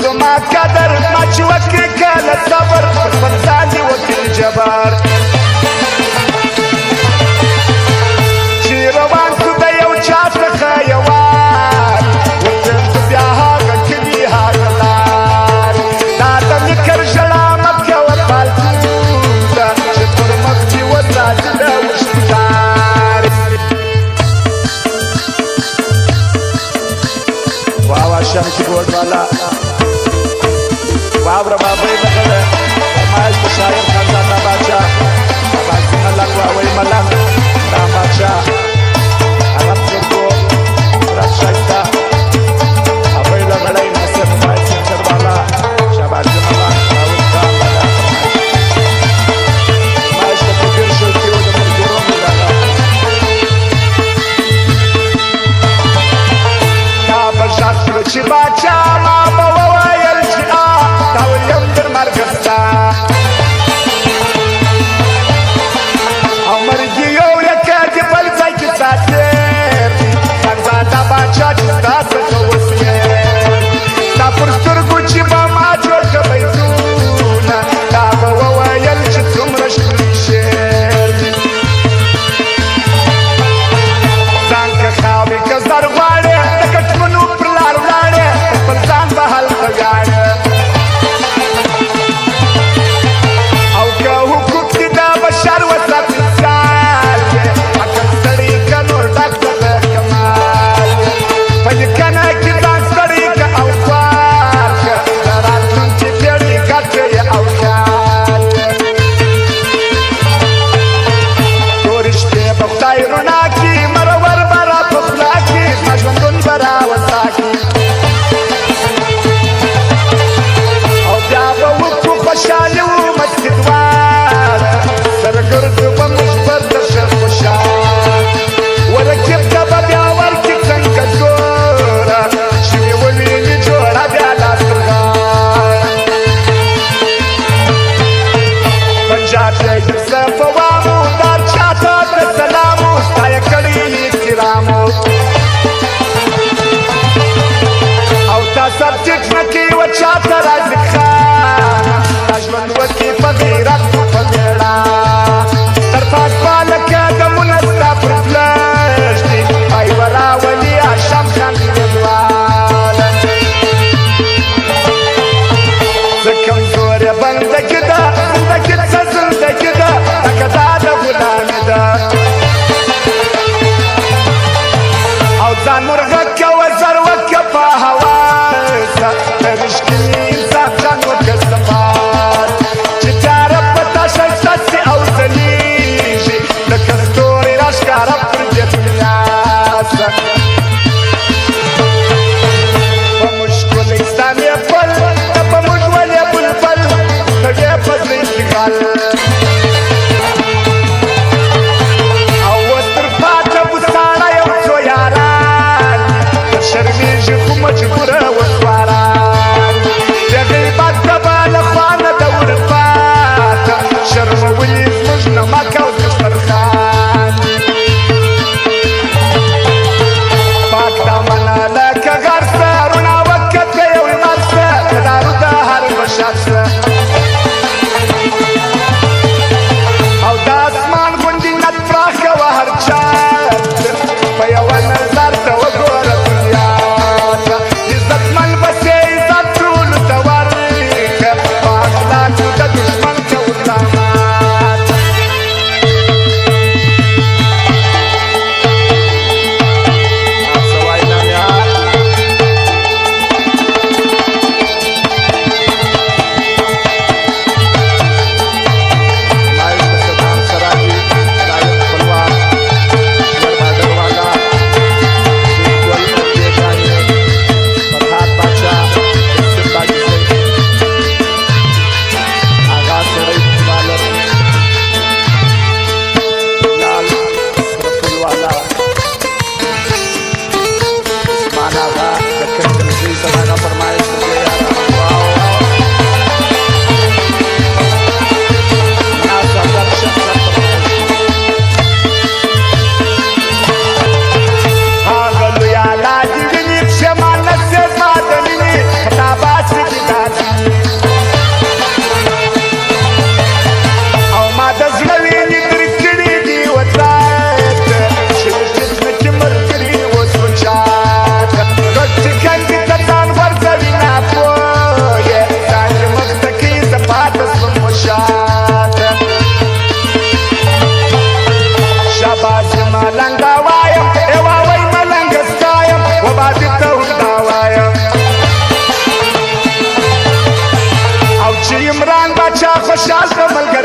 زما قدر ما چې وکړې کله صبر پر خپل ځان دې وکړي جبار چې روان سو د یو چا څخه یوار ورته بیا هغه کلي هغه لار دا د مکر ژړا مه کوه فالتو ده چې پر مخ دې وساتي د وشتار واوا شمس ګوډ والا واوره بابای دغه فرمایش د شاعر خانزاده باچا عباسي ملک واوی ملک دا باچا عرب زرګو رب شایسته ابۍ لغړی ناصر موبایل سنټر والا شهبازي ملک داود خان والا فرمایش د کبیر شوقي و د ملګرو مې دغه دا به غږ کړه چې باچا ما به وویل چې دا ویم تر مرګه ستا چې عمران بچا خوشحال کړ ملګری